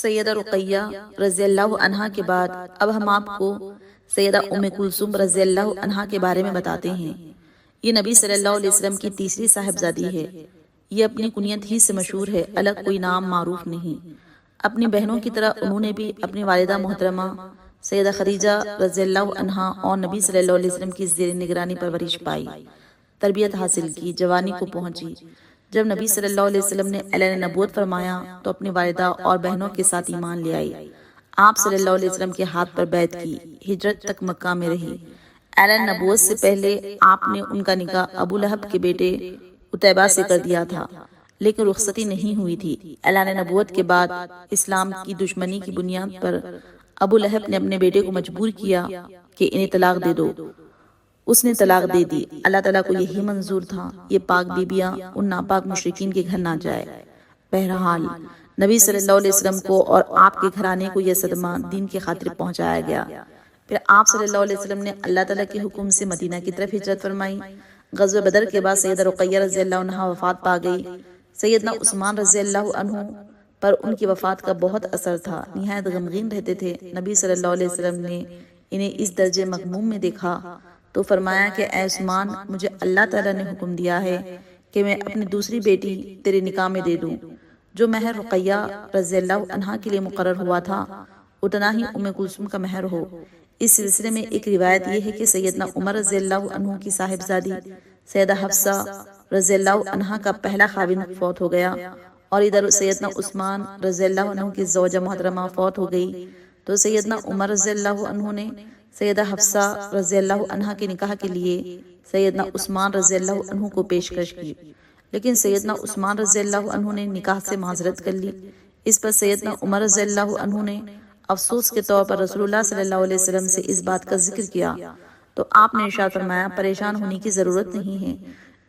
سیدہ رقیہ رضی اللہ عنہا کے بعد اب ہم آپ کو سیدہ ام کلثوم رضی اللہ عنہا کے بارے میں بتاتے ہیں۔ یہ نبی صلی اللہ علیہ وسلم کی تیسری صاحبزادی ہے۔ یہ اپنی کنیت ہی سے مشہور ہے، الگ کوئی نام معروف نہیں۔ اپنی بہنوں کی طرح انہوں نے بھی اپنی والدہ محترمہ سیدہ خدیجہ رضی اللہ عنہا اور نبی صلی اللہ علیہ وسلم کی زیر نگرانی پرورش پائی، تربیت حاصل کی، جوانی کو پہنچی۔ جب نبی صلی اللہ علیہ وسلم نے اعلان نبوت فرمایا تو اپنی والدہ اور بہنوں کے ساتھ ایمان لے آئی۔ آپ صلی اللہ علیہ وسلم کے ہاتھ پر بیعت کی، ہجرت تک مکہ میں رہی۔ اعلان نبوت سے پہلے آپ نے ان کا نکاح ابو لہب کے بیٹے عتیبہ سے کر دیا تھا، لیکن رخصتی نہیں ہوئی تھی۔ اعلان نبوت کے بعد اسلام کی دشمنی کی بنیاد پر ابو لہب نے اپنے بیٹے کو مجبور کیا کہ انہیں طلاق دے دو۔ اس نے طلاق دے دی۔ اللہ تعالیٰ کو یہی منظور تھا یہ پاک بیبیاں ان ناپاک مشرکین کے گھر نہ جائے۔ بہرحال نبی صلی اللہ علیہ وسلم کو اور آپ کے گھرانے کو یہ صدمہ دین کی خاطر پہنچایا گیا۔ پھر آپ صلی اللہ علیہ وسلم نے اللہ تعالیٰ کے حکم سے مدینہ کی طرف ہجرت فرمائی۔ غزوہ بدر کے بعد سیدہ رقیہ رضی اللہ عنہا وفات پا گئی۔ سیدنا عثمان رضی اللہ عنہ پر ان کی وفات کا بہت اثر تھا، نہایت غمگین رہتے تھے۔ نبی صلی اللہ علیہ وسلم نے انہیں اس درجے مغموم میں دیکھا تو فرمایا کہ اے عثمان، مجھے اللہ تعالیٰ نے حکم دیا ہے کہ میں اپنی دوسری بیٹی تیرے نکاح میں دے دوں۔ جو مہر رقیہ رضی اللہ عنہا کے لیے مقرر ہوا تھا اتنا ہی ام کلثوم کا مہر ہو۔ اس سلسلے میں ایک روایت یہ ہے کہ سیدنا عمر رضی اللہ عنہ کی صاحبزادی سیدہ حفصہ رضی اللہ عنہا کا پہلا خاوند فوت ہو گیا، اور ادھر سیدنا عثمان رضی اللہ عنہ کی زوجہ محترمہ فوت ہو گئی، تو سیدنا عمر رضی اللہ عنہ نے سیدہ حفصہ رضی اللہ عنہا کے نکاح کے لیے سیدنا عثمان رضی اللہ عنہ کو پیشکش کی، لیکن سیدنا عثمان رضی اللہ عنہ نے نکاح سے معذرت کر لی۔ اس پر سیدنا عمر رضی اللہ عنہ نے افسوس کے طور پر رسول اللہ صلی اللہ علیہ وسلم سے اس بات کا ذکر کیا تو آپ نے ارشاد فرمایا پریشان ہونے کی ضرورت نہیں ہے،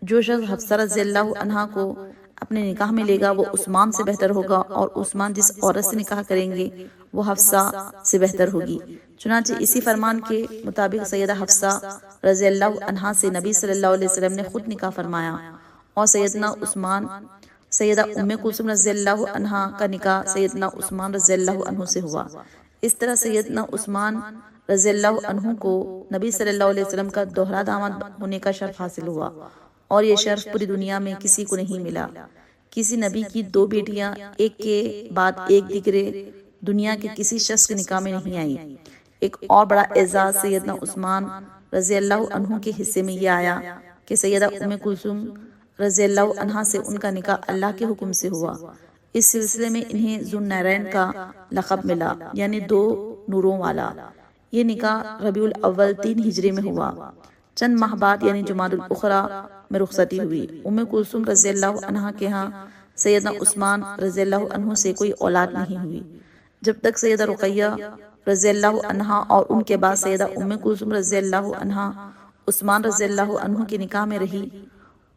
جو شخص حفصہ رضی اللہ عنہا کو اپنے نکاح میں لے گا وہ عثمان سے بہتر ہوگا، اور عثمان جس عورت سے نکاح کریں گے وہ حفصہ سے بہتر ہوگی۔ چنانچہ اسی فرمان کے مطابق سیدہ حفصہ رضی اللہ عنہا سے نبی صلی اللہ علیہ وسلم نے خود نکاح فرمایا، اور سیدنا عثمان سیدہ ام کلثوم رضی اللہ عنہا کا نکاح سیدنا عثمان رضی اللہ عنہ سے ہوا۔ اس طرح سیدنا عثمان رضی اللہ عنہ کو نبی صلی اللہ علیہ وسلم کا دوہرا داماد ہونے کا شرف حاصل ہوا، اور یہ شرف پوری دنیا میں کسی کو نہیں ملا۔ کسی نبی کی دو بیٹیاں ایک کے بعد ایک دیگرے دنیا کے کسی شخص کے نکاح میں نہیں آئی۔ ایک اور بڑا اعزاز سیدنا عثمان رضی اللہ عنہ کے حصے میں یہ آیا کہ سیدہ ام کلثوم رضی اللہ عنہا سے ان کا نکاح اللہ کے حکم سے ہوا۔ اس سلسلے میں انہیں ذو النورین کا لقب ملا، یعنی دو نوروں والا۔ یہ نکاح ربیع الاول 3 ہجری میں ہوا۔ چند ماہ بعد یعنی جمادی الاخری میں رخصتی ہوئی۔ ام کلثوم رضی اللہ عنہا کے ہاں سیدنا عثمان رضی اللہ عنہ سے کوئی اولاد نہیں ہوئی۔ جب تک سیدہ رقیہ رضی اللہ عنہا اور ان کے بعد سیدہ ام کلثوم رضی اللہ عنہا عثمان رضی اللہ عنہ کے نکاح میں رہی،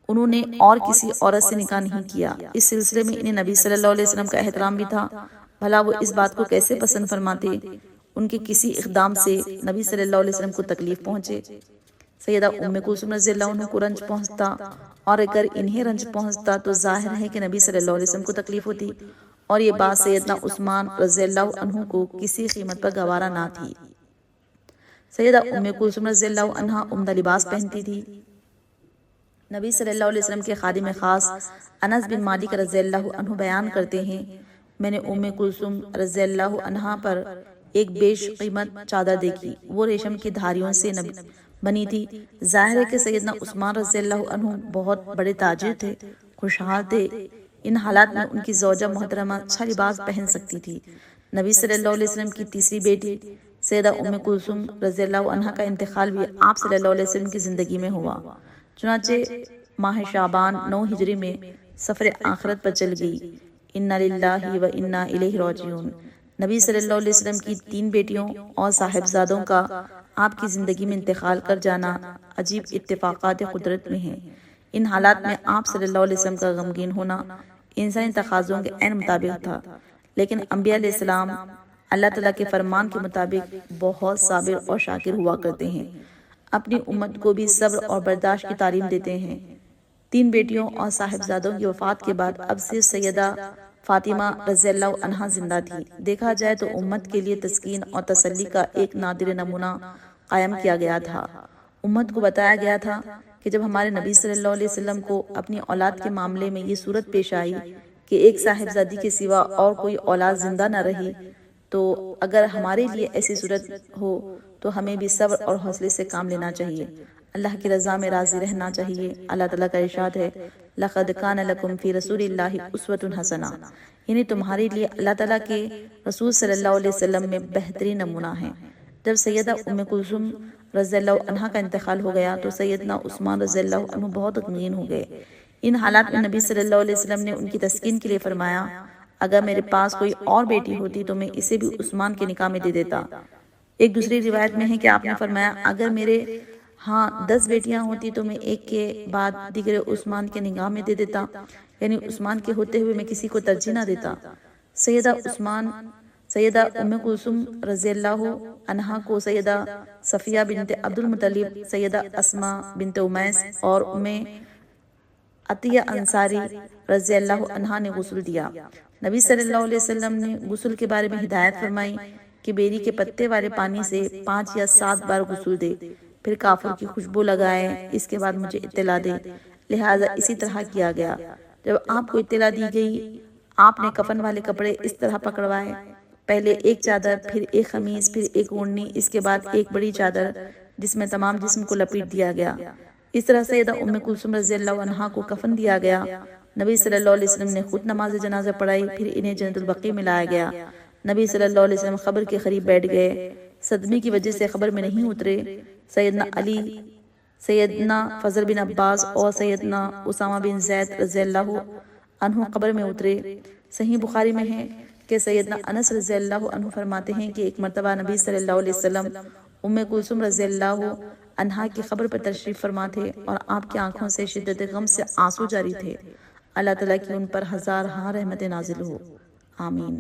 انہوں نے اور کسی عورت سے نکاح نہیں کیا۔ اس سلسلے میں انہیں نبی صلی اللہ علیہ وسلم کا احترام بھی تھا، بھلا وہ اس بات کو کیسے پسند فرماتے ان کے کسی اقدام سے نبی صلی اللہ علیہ وسلم کو تکلیف پہنچے۔ سیدہ ام کلثوم رضی اللہ عنہ کو رنج پہنچتا، اور اگر انہیں رنج پہنچتا تو ظاہر ہے کہ نبی صلی اللہ علیہ وسلم کو تکلیف ہوتی، اور یہ بات سیدنا عثمان رضی اللہ عنہ کو کسی قیمت پر گوارا نہ تھی۔ سیدہ ام کلثوم رضی اللہ عنہا عمدہ لباس پہنتی تھی۔ نبی صلی اللہ علیہ وسلم کے خادم خاص انس بن مالک رضی اللہ عنہ بیان کرتے ہیں، میں نے ام کلثوم رضی اللہ عنہا پر ایک بیش قیمت چادر دیکھی، وہ ریشم کی دھاریوں سے بنی تھی۔ ظاہر ہے کہ سیدنا عثمان رضی اللہ عنہ بہت بڑے تاجر تھے، خوشحال تھے۔ ان حالات میں ان کی زوجہ محترمہ اچھا لباس پہن سکتی تھی۔ نبی صلی اللہ علیہ وسلم کی تیسری بیٹی سیدہ ام کلثوم رضی اللہ عنہا کا انتقال بھی آپ صلی اللہ علیہ وسلم کی زندگی میں ہوا۔ چنانچہ ماہ شعبان 9 ہجری میں سفر آخرت پر چل گئی۔ انا للہ و انا الیہ راجعون۔ نبی صلی اللہ علیہ وسلم کی 3 بیٹیوں اور صاحبزادوں کا آپ کی زندگی میں انتقال کر جانا عجیب اتفاقات قدرت میں ہے۔ ان حالات میں آپ صلی اللہ علیہ وسلم کا غمگین ہونا انسانی تقاضوں کے عین مطابق تھا، لیکن انبیاء علیہ السلام اللہ تعالیٰ کے فرمان کے مطابق بہت صابر اور شاکر ہوا کرتے ہیں، اپنی امت کو بھی صبر اور برداشت کی تعلیم دیتے ہیں۔ 3 بیٹیوں اور صاحبزادوں کی وفات کے بعد اب صرف سیدہ فاطمہ رضی اللہ عنہا زندہ تھی۔ دیکھا جائے تو امت کے لیے تسکین اور تسلی کا ایک نادر نمونہ قائم کیا گیا تھا۔ امت کو بتایا گیا تھا کہ جب ہمارے نبی صلی اللہ علیہ وسلم کو اپنی اولاد کے معاملے میں یہ صورت پیش آئی کہ ایک صاحبزادی کے سوا اور کوئی اولاد زندہ نہ رہی، تو اگر ہمارے لیے ایسی صورت ہو تو ہمیں بھی صبر اور حوصلے سے کام لینا چاہیے، اللہ کی رضا میں راضی رہنا چاہیے۔ اللہ تعالیٰ کا ارشاد ہے، لَقَدْ كَانَ لَكُمْ فِي رَسُولِ اللَّهِ أُسْوَةٌ حَسَنَةٌ، یعنی تمہارے لیے اللہ تعالیٰ کے رسول صلی اللہ علیہ وسلم میں بہترین نمونہ ہے۔ جب سیدہ ام کلثوم رضی اللہ عنہ کا انتقال ہو گیا تو سیدنا عثمان رضی اللہ عنہ بہت غمگین ہو گئے۔ ان حالات میں نبی صلی اللہ علیہ وسلم نے ان کی تسکین کے لیے فرمایا، اگر میرے پاس کوئی اور بیٹی ہوتی تو میں اسے بھی عثمان کے نکاح میں دے دیتا۔ ایک دوسری روایت میں ہے کہ آپ نے فرمایا، اگر میرے ہاں 10 بیٹیاں ہوتی تو میں ایک کے بعد دیگر عثمان کے نکاح میں دے دیتا، یعنی عثمان کے ہوتے ہوئے میں کسی کو ترجیح نہ دیتا۔ سیدہ ام کلثوم رضی اللہ عنہا کو سیدہ صفیہ بنت عبد المطلب، سیدہ اسماء بنت امیس اور ام عطیہ انصاری رضی اللہ عنہا نے غسل دیا۔ نبی صلی اللہ علیہ وسلم نے غسل کے بارے میں ہدایت فرمائی کہ بیری کے پتے والے پانی سے 5 یا 7 بار غسل دے، پھر کافر کی خوشبو لگائے، اس کے بعد مجھے اطلاع دے۔ لہٰذا اسی طرح کیا گیا۔ جب آپ کو اطلاع دی گئی، آپ نے کفن والے کپڑے اس طرح پکڑوائے، پہلے ایک چادر، پھر ایک قمیص، پھر ایک اوڑھنی، اس کے بعد ایک بڑی چادر جس میں تمام جسم کو لپیٹ دیا گیا۔ اس طرح سیدہ ام کلثوم رضی اللہ عنہا کو کفن دیا گیا۔ نبی صلی اللہ علیہ وسلم نے خود نماز جنازہ پڑھائی، پھر انہیں جنت البقیع میں لایا گیا۔ نبی صلی اللہ علیہ وسلم قبر کے قریب بیٹھ گئے، صدمے کی وجہ سے قبر میں نہیں اترے۔ سیدنا علی، سیدنا فضل بن عباس اور سیدنا اسامہ بن زید رضی اللہ عنہ قبر میں اترے۔ صحیح بخاری میں ہے کہ سیدنا انس رضی اللہ عنہ فرماتے ہیں کہ ایک مرتبہ نبی صلی اللہ علیہ وسلم ام کلثوم رضی اللہ عنہا کی قبر پر تشریف فرما تھے اور آپ کی آنکھوں سے شدت غم سے آنسو جاری تھے۔ اللہ تعالیٰ کی ان پر ہزار رحمت نازل ہو، آمین۔